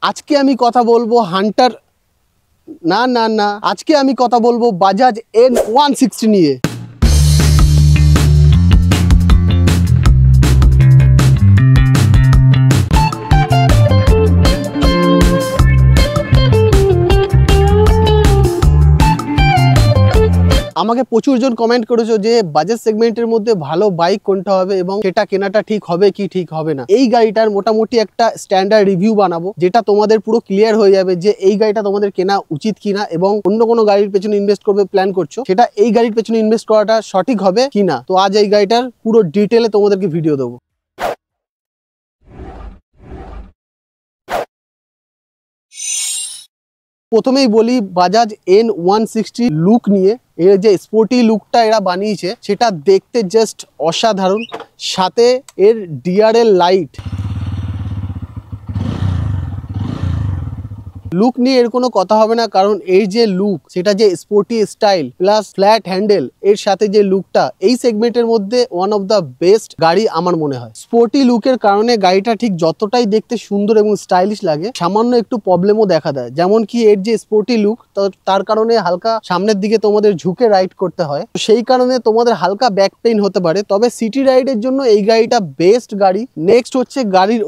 আজকে আমি কথা বলবো হান্টার না আজকে আমি কথা বলবো বাজাজ N160 নিয়ে। আমাকে প্রচুর জন কমেন্ট করেছো যে বাজাজ সেগমেন্টের মধ্যে ভালো বাইক কোনটা হবে এবং সেটা কেনাটা ঠিক হবে কি ঠিক হবে না। এই গাড়িটার মোটামুটি একটা স্ট্যান্ডার্ড রিভিউ বানাবো, যেটা তোমাদের পুরো ক্লিয়ার হয়ে যাবে যে এই গাড়িটা তোমাদের কেনা উচিত কিনা, এবং অন্য কোনো গাড়ির পেছনে ইনভেস্ট করবে প্ল্যান করছো সেটা এই গাড়ির পেছনে ইনভেস্ট করাটা সঠিক হবে কিনা। তো আজ এই গাড়িটার পুরো ডিটেলে তোমাদেরকে ভিডিও দেবো। প্রথমেই বলি বাজাজ N160 লুক নিয়ে। এর যে স্পোর্টি লুকটা এরা বানিয়েছে সেটা দেখতে জাস্ট অসাধারণ। সাথে এর ডিআরএল লাইট লুক নিয়ে এর কোনো কথা হবে না, কারণ এর যে লুক সেটা যে sporty style plus flat handle, এর সাথে যে লুকটা এই সেগমেন্টের মধ্যে ওয়ান অফ দ্য বেস্ট গাড়ি আমার মনে হয়। স্পোর্টি লুকের কারণে গাড়িটা ঠিক যতটাই দেখতে সুন্দর এবং স্টাইলিশ লাগে, সামান্য একটু প্রবলেমও দেখা দেয়। যেমন কি এর যে স্পোর্টি লুক তার কারণে হালকা সামনের দিকে তোমাদের ঝুঁকে রাইড করতে হয়, সেই কারণে তোমাদের হালকা ব্যাক পেইন হতে পারে। তবে সিটি রাইডের জন্য এই গাড়িটা বেস্ট গাড়ি। নেক্সট হচ্ছে গাড়ির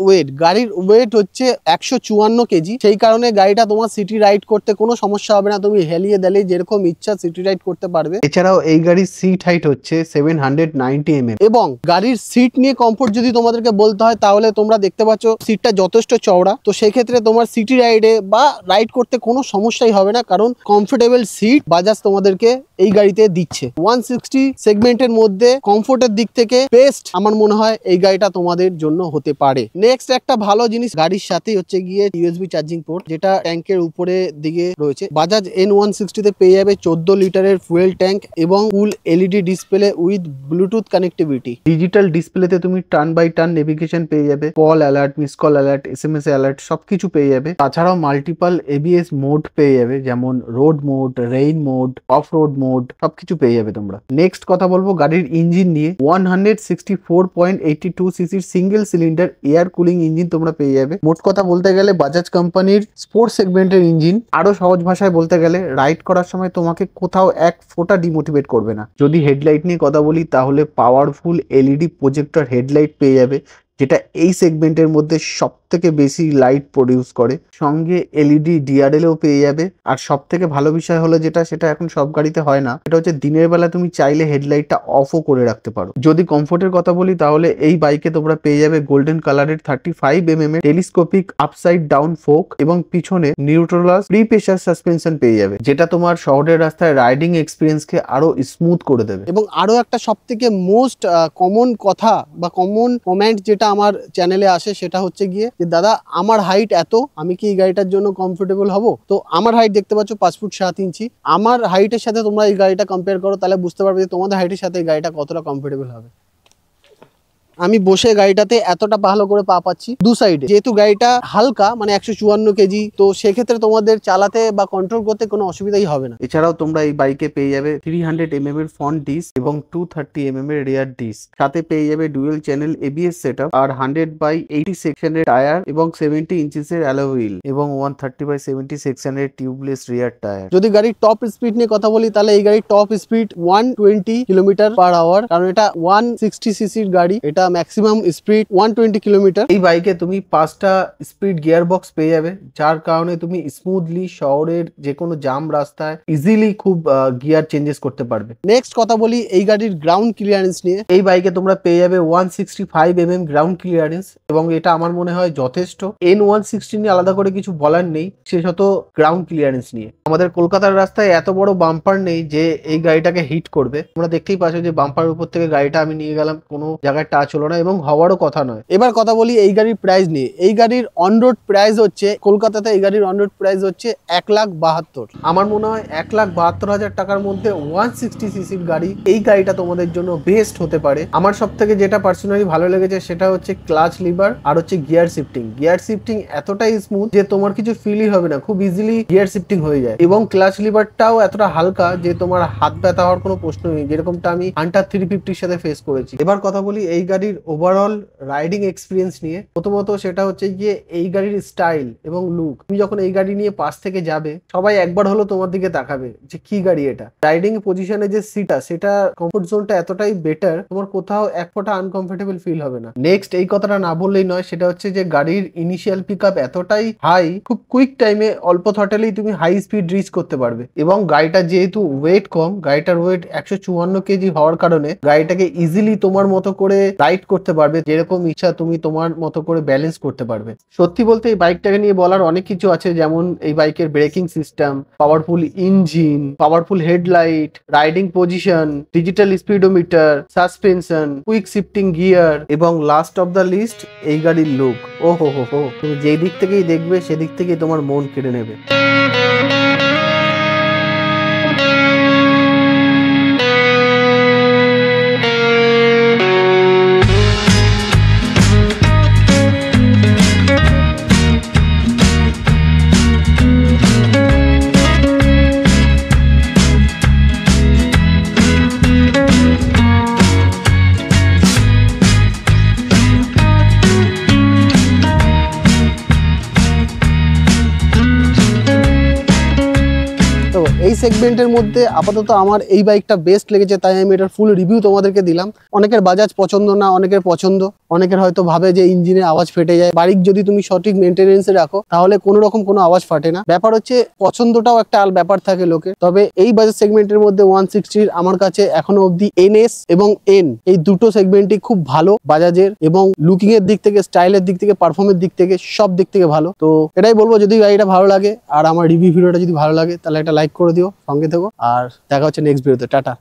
ওয়েট হচ্ছে 154 কেজি। সেই কারণে গাড়িটা তোমার সিটি রাইড করতে কোনো সমস্যা হবে না, তুমি হেলিয়ে দিলে যেরকম ইচ্ছা সিটি রাইড করতে পারবে। এছাড়াও এই গাড়ির সিট হাইট হচ্ছে 790 mm, এবং গাড়ির সিট নিয়ে কমফোর্ট যদি তোমাদেরকে বলতে হয় তাহলে তোমরা দেখতে পাচ্ছ সিটটা যথেষ্ট চওড়া। তো সেই ক্ষেত্রে তোমার সিটি রাইডে বা রাইড করতে কোনো সমস্যাই হবে না, কারণ কমফোর্টেবল সিট বাজাজ তোমাদেরকে এই গাড়িতে দিচ্ছে। 160 সেগমেন্টের মধ্যে কমফোর্টের দিক থেকে বেস্ট আমার মনে হয় এই গাড়িটা তোমাদের জন্য হতে পারে। নেক্সট একটা ভালো জিনিস গাড়ির সাথেই হচ্ছে গিয়ে ইউএসবি চার্জিং পোর্ট, যেটা ট্যাঙ্কের উপরে দিকে রয়েছে। বাজাজ N160 তে পেয়ে যাবে 14 লিটারের ফুয়েল ট্যাঙ্ক এবং ফুল LED display with Bluetooth connectivity. Digital ডিসপ্লেতে তুমি টার্ন বাই টার্ন নেভিগেশন পেয়ে যাবে, call alert, miss call alert, SMS alert সবকিছু পেয়ে যাবে। তাছাড়াও মাল্টিপল এবিএস মোড পেয়ে যাবে, যেমন road mode, rain mode, of road mode সবকিছু পেয়ে যাবে তোমরা। নেক্সট কথা বলবো গাড়ির ইঞ্জিন নিয়ে। 164.82 সিসির single cylinder air cooling engine তোমরা পেয়ে যাবে। মোট কথা বলতে গেলে বাজাজ কোম্পানির স্পোর্টস সেগমেন্টের ইঞ্জিন। আরো সহজ ভাষায় বলতে গেলে রাইড করার সময় তোমাকে কোথাও এক ফোঁটা ডিমোটিভেট করবে না। যদি হেডলাইট নিয়ে কথা বলি তাহলে পাওয়ারফুল এলইডি প্রজেক্টর হেডলাইট পেয়ে যাবে, যেটা এই সেগমেন্টের মধ্যে সব থেকে বেশি লাইট প্রডিউস করে। সঙ্গে এলইডি ডিআরএলও পেয়ে যাবে। আর সব থেকে ভালো বিষয় হলো সেটা এখন সব গাড়িতে হয় না, এটা হচ্ছে দিনের বেলা তুমি চাইলে হেডলাইটটা অফও করে রাখতে পারো। যদি কমফোর্টের কথা বলি তাহলে এই বাইকে তোমরা পেয়ে যাবে গোল্ডেন কালারের 35 mm telescopic upside down folk, এবং পিছনে নিউট্রালাস প্রি প্রেসার সাসপেনশন পেয়ে যাবে, যেটা তোমার শহরের রাস্তায় রাইডিং এক্সপিরিয়েন্সকে আরো স্মুথ করে দেবে। এবং আরো একটা সব থেকে মোস্ট কমন কথা বা কমন কমেন্ট যেটা আমার চ্যানেলে আসে সেটা হচ্ছে গিয়ে যে দাদা আমার হাইট এত, আমি কি এই গাড়িটার জন্য কমফোর্টেবল হব? তো আমার হাইট দেখতে পাচ্ছ 5 ফুট 7 ইঞ্চি। আমার হাইটের সাথে তোমরা এই গাড়িটা কম্পেয়ার করো, তাহলে বুঝতে পারবে যে তোমাদের হাইটের সাথে এই গাড়িটা কতটা কমফোর্টেবল হবে। আমি বসে গাড়িটাতে এতটা ভালো করে পা পাচ্ছি দু সাইডে, যেহেতু গাড়িটা হালকা মানে 154 কেজি, তো সেক্ষেত্রে তোমাদের চালাতে বা কন্ট্রোল করতে কোনো অসুবিধাই হবে না। এছাড়াও তোমরা এই বাইকে পেয়ে যাবে 300 mm এর ফ্রন্ট ডিস্ক এবং 230 mm এর রিয়ার ডিস্ক। সাথে পেয়ে যাবে ডুয়েল চ্যানেল এবিএস সেটআপ, আর 100/80 সেকশনের টায়ার এবং 70 ইঞ্চিসের অ্যালয় হুইল এবং 130/70 সেকশনের টিউবলেস রিয়ার টায়ার। যদি গাড়ির টপ স্পিড নিয়ে কথা বলি তাহলে এই গাড়ির টপ স্পিড 120 km/h, কারণ এটা 160 সিসির গাড়ি, এটা ম্যাক্সিমাম স্পিড 120 কিলোমিটার। এই বাইকে তুমি 5টা স্পিড গিয়ার বক্স পেয়ে যাবে, যার কারণে তুমি স্মুথলি শহরের যে কোনো জাম রাস্তায় ইজিলি খুব গিয়ার চেঞ্জেস করতে পারবে। নেক্সট কথা বলি এই গাড়ির গ্রাউন্ড ক্লিয়ারেন্স নিয়ে। এই বাইকে তোমরা পেয়ে যাবে 165 mm গ্রাউন্ড ক্লিয়ারেন্স, এবং এটা আমার মনে হয় যথেষ্ট। N160 নিয়ে আলাদা করে কিছু বলার নেই, বিশেষত গ্রাউন্ড ক্লিয়ারেন্স নিয়ে। আমাদের কলকাতার রাস্তায় এত বড় বাম্পার নেই যে এই গাড়িটাকে হিট করবে। তোমরা দেখতেই পাচ্ছ যে বাম্পারের উপর থেকে গাড়িটা আমি নিয়ে গেলাম, কোনো জায়গায় টাচ হলো না এবং হওয়ারও কথা নয়। এবার কথা বলি এই গাড়ির প্রাইস নিয়ে। এই গাড়ির অন রোড প্রাইস হচ্ছে কলকাতাতে এই গাড়ির অন রোড প্রাইস হচ্ছে 1,72,000। আমার মনে হয় 1,72,000 টাকার মধ্যে 160 সিসির গাড়ি, এই গাড়িটা তোমাদের জন্য বেস্ট হতে পারে। আমার সব থেকে যেটা পার্সোনালি ভালো লেগেছে সেটা হচ্ছে ক্লাচ লিভার আর হচ্ছে গিয়ার শিফটিং। গিয়ার শিফটিং এতটাই স্মুথ যে তোমার কিছু ফিলই হবে না, খুব ইজিলি গিয়ার শিফটিং হয়ে যায়। এবং ক্লাচ লিভারটাও এতটা হালকা যে তোমার হাত ব্যথা হওয়ার কোনো প্রশ্ন নেই, যেরকমটা আমি হান্টার 350 সাথে ফেস করেছি। এবার কথা বলি এই গাড়ির গাড়ির ওভারঅল রাইডিং এক্সপিরিয়েন্স নিয়ে। প্রথমত সেটা হচ্ছে গিয়ে এই গাড়ির স্টাইল এবং লুক। তুমি যখন এই গাড়ি নিয়ে পাশ থেকে যাবে সবাই একবার হলো তোমার দিকে তাকাবে যে কি গাড়ি এটা। রাইডিং পজিশনে যে সিটটা, সেটা কমফোর্ট জোনটা এতটাই বেটার, তোমার কোথাও এক ফোঁটা আনকমফোর্টেবল ফিল হবে না। নেক্সট এই কথাটা না বললেই নয়, সেটা হচ্ছে যে গাড়ির ইনিশিয়াল পিক আপ এতটাই হাই, খুব কুইক টাইমে অল্প থ্রটেলেই তুমি হাই স্পিড রিচ করতে পারবে। এবং গাড়িটা যেহেতু ওয়েট কম, গাড়িটার ওয়েট 154 কেজি হওয়ার কারণে গাড়িটাকে ইজিলি তোমার মতো করে রাইড করতে পারবে, যেরকম ইচ্ছা তুমি তোমার মতো করে ব্যালেন্স করতে পারবে। সত্যি বলতে এই বাইকটাকে নিয়ে বলার অনেক কিছু আছে, যেমন এই বাইকের braking system, powerful engine, powerful headlight, riding position, digital speedometer, suspension, quick shifting gear এবং লাস্ট অফ দ্য লিস্ট এই গাড়ির লুক। ও হো হো হো, তুমি যেই দিক থেকেই দেখবে সেদিক থেকেই তোমার মন কেড়ে নেবে। এই সেগমেন্টের মধ্যে আপাতত আমার এই বাইকটা বেস্ট লেগেছে, তাই আমি এটার ফুল রিভিউ তোমাদেরকে দিলাম। অনেকের বাজাজ পছন্দ না, অনেকের পছন্দ, অনেকের হয়তো ভাবে যে ইঞ্জিনে আওয়াজ ফেটে যায়। বাইক যদি তুমি সঠিক মেনটেনেন্সে রাখো তাহলে কোনো রকম কোনো আওয়াজ ফাটে না। ব্যাপার হচ্ছে পছন্দটাও একটা ব্যাপার থাকে লোকের। তবে এই বাজাজ সেগমেন্টের মধ্যে 160 আমার কাছে এখনো অব্দি NS এবং N এই দুটো সেগমেন্টই খুব ভালো বাজাজের, এবং লুকিং এর দিক থেকে, স্টাইলের দিক থেকে, পারফরমেন্সের দিক থেকে, সব দিক থেকে ভালো। তো এটাই বলবো, যদি গাড়িটা ভালো লাগে আর আমার রিভিউ ভিডিওটা যদি ভালো লাগে তাহলে একটা লাইক করে দিও, সঙ্গে থেকো, আর দেখা হচ্ছে নেক্সট ভিডিওতে। টাটা।